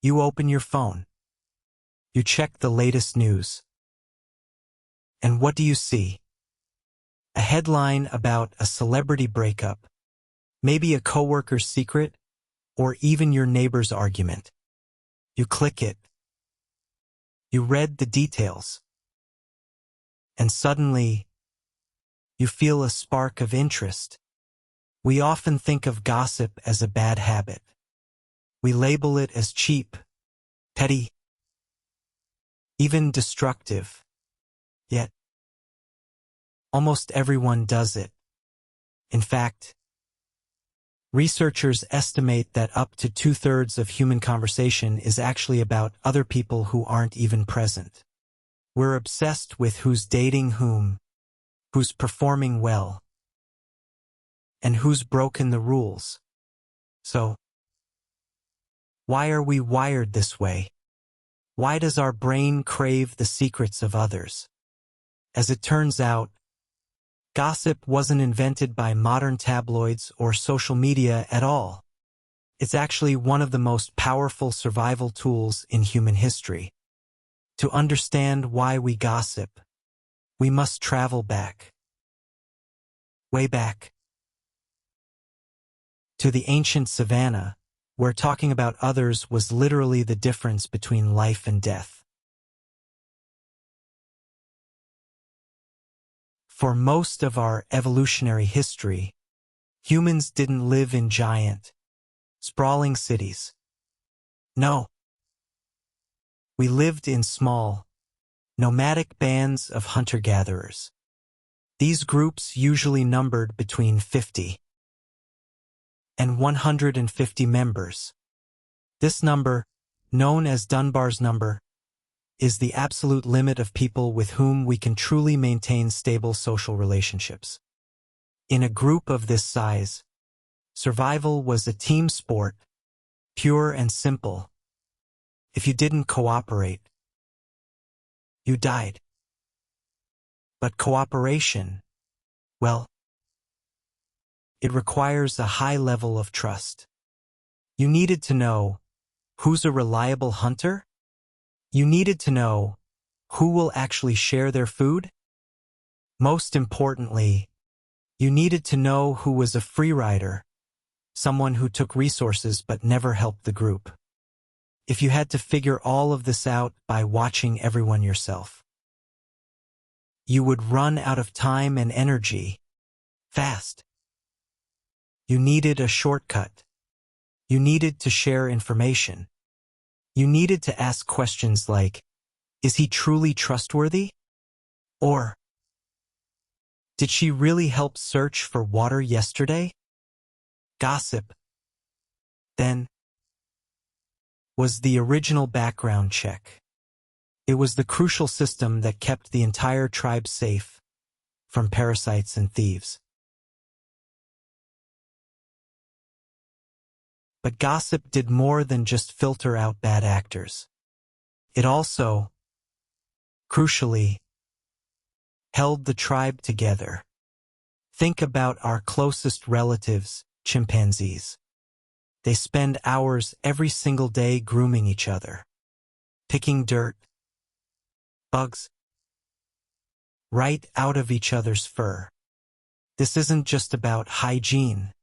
You open your phone. You check the latest news. And what do you see? A headline about a celebrity breakup, maybe a coworker's secret, or even your neighbor's argument. You click it. You read the details. And suddenly, you feel a spark of interest. We often think of gossip as a bad habit. We label it as cheap, petty, even destructive. Yet, almost everyone does it. In fact, researchers estimate that up to 2/3 of human conversation is actually about other people who aren't even present. We're obsessed with who's dating whom, who's performing well, and who's broken the rules. So, why are we wired this way? Why does our brain crave the secrets of others? As it turns out, gossip wasn't invented by modern tabloids or social media at all. It's actually one of the most powerful survival tools in human history. To understand why we gossip, we must travel back. Way back. To the ancient savanna, where talking about others was literally the difference between life and death. For most of our evolutionary history, humans didn't live in giant, sprawling cities. No. We lived in small, nomadic bands of hunter-gatherers. These groups usually numbered between 50 and 150 members. This number, known as Dunbar's number, is the absolute limit of people with whom we can truly maintain stable social relationships. In a group of this size, survival was a team sport, pure and simple. If you didn't cooperate, you died. But cooperation, well, it requires a high level of trust. You needed to know who's a reliable hunter. You needed to know who will actually share their food. Most importantly, you needed to know who was a free rider, someone who took resources but never helped the group. If you had to figure all of this out by watching everyone yourself, you would run out of time and energy fast. You needed a shortcut. You needed to share information. You needed to ask questions like, is he truly trustworthy? Or, did she really help search for water yesterday? Gossip, then, was the original background check. It was the crucial system that kept the entire tribe safe from parasites and thieves. But gossip did more than just filter out bad actors. It also, crucially, held the tribe together. Think about our closest relatives, chimpanzees. They spend hours every single day grooming each other, picking dirt, bugs, right out of each other's fur. This isn't just about hygiene,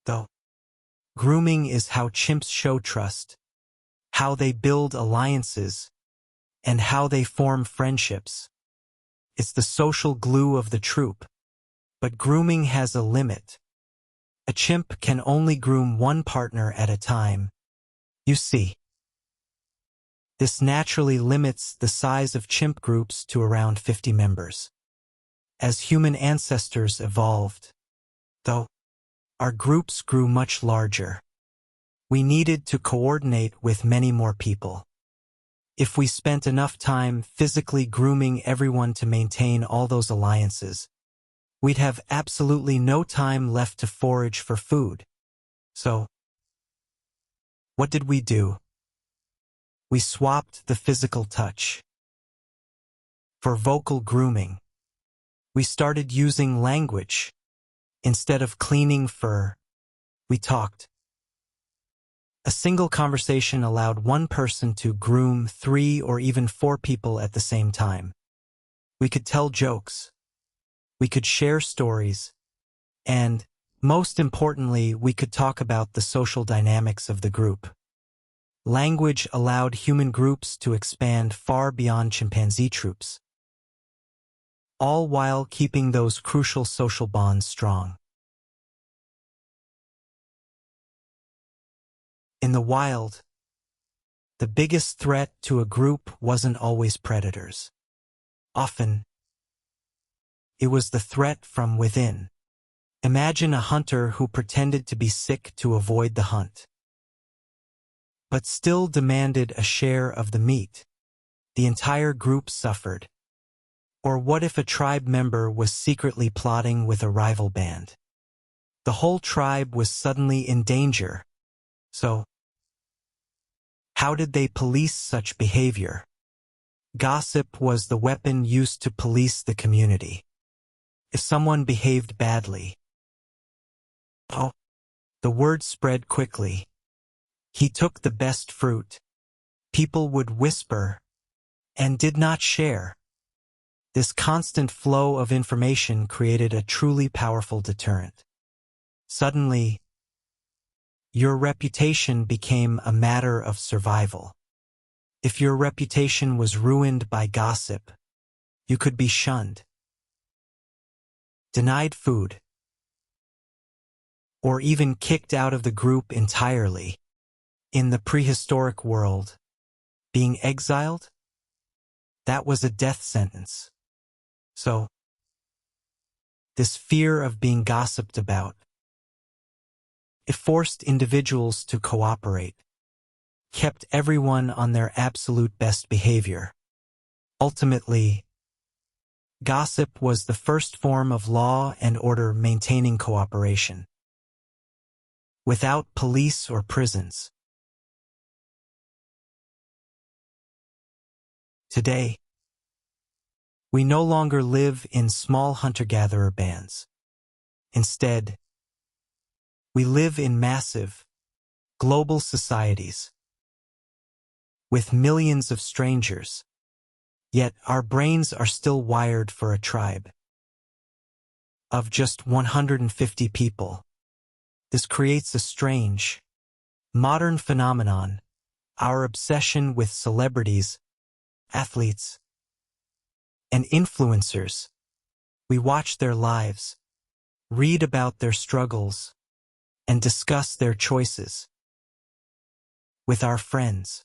though. Grooming is how chimps show trust, how they build alliances, and how they form friendships. It's the social glue of the troop. But grooming has a limit. A chimp can only groom one partner at a time. You see, this naturally limits the size of chimp groups to around 50 members. As human ancestors evolved, though, our groups grew much larger. We needed to coordinate with many more people. If we spent enough time physically grooming everyone to maintain all those alliances, we'd have absolutely no time left to forage for food. So, what did we do? We swapped the physical touch. For vocal grooming, we started using language. Instead of cleaning fur, we talked. A single conversation allowed one person to groom 3 or even 4 people at the same time. We could tell jokes. We could share stories. And, most importantly, we could talk about the social dynamics of the group. Language allowed human groups to expand far beyond chimpanzee troops, all while keeping those crucial social bonds strong. In the wild, the biggest threat to a group wasn't always predators. Often, it was the threat from within. Imagine a hunter who pretended to be sick to avoid the hunt, but still demanded a share of the meat. The entire group suffered. Or what if a tribe member was secretly plotting with a rival band? The whole tribe was suddenly in danger. So, how did they police such behavior? Gossip was the weapon used to police the community. If someone behaved badly, the word spread quickly. He took the best fruit. People would whisper and did not share. This constant flow of information created a truly powerful deterrent. Suddenly, your reputation became a matter of survival. If your reputation was ruined by gossip, you could be shunned, denied food, or even kicked out of the group entirely. In the prehistoric world, being exiled, that was a death sentence. So, this fear of being gossiped about, it forced individuals to cooperate, kept everyone on their absolute best behavior. Ultimately, gossip was the first form of law and order maintaining cooperation. Without police or prisons. Today, we no longer live in small hunter-gatherer bands. Instead, we live in massive, global societies with millions of strangers, yet our brains are still wired for a tribe of just 150 people. This creates a strange, modern phenomenon, our obsession with celebrities, athletes, and influencers. We watch their lives, read about their struggles, and discuss their choices with our friends.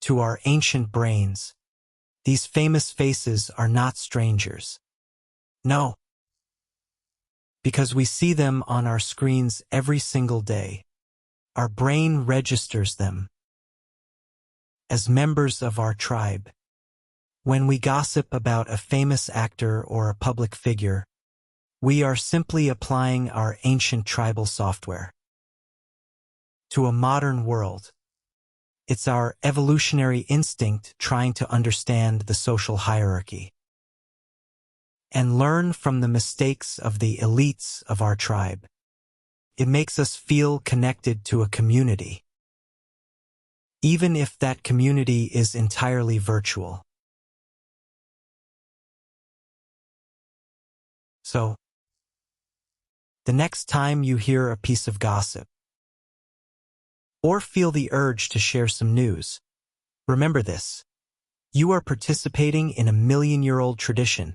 To our ancient brains, these famous faces are not strangers. No, because we see them on our screens every single day. Our brain registers them as members of our tribe. When we gossip about a famous actor or a public figure, we are simply applying our ancient tribal software to a modern world. It's our evolutionary instinct trying to understand the social hierarchy and learn from the mistakes of the elites of our tribe. It makes us feel connected to a community, even if that community is entirely virtual. So, the next time you hear a piece of gossip, or feel the urge to share some news, remember this. You are participating in a million-year-old tradition.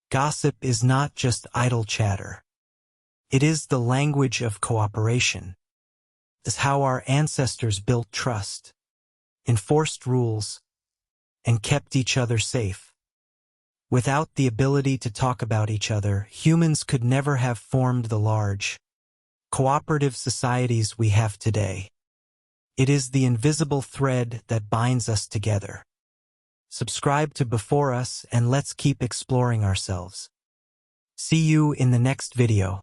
Gossip is not just idle chatter. It is the language of cooperation. It's how our ancestors built trust, enforced rules, and kept each other safe. Without the ability to talk about each other, humans could never have formed the large, cooperative societies we have today. It is the invisible thread that binds us together. Subscribe to Before Us and let's keep exploring ourselves. See you in the next video.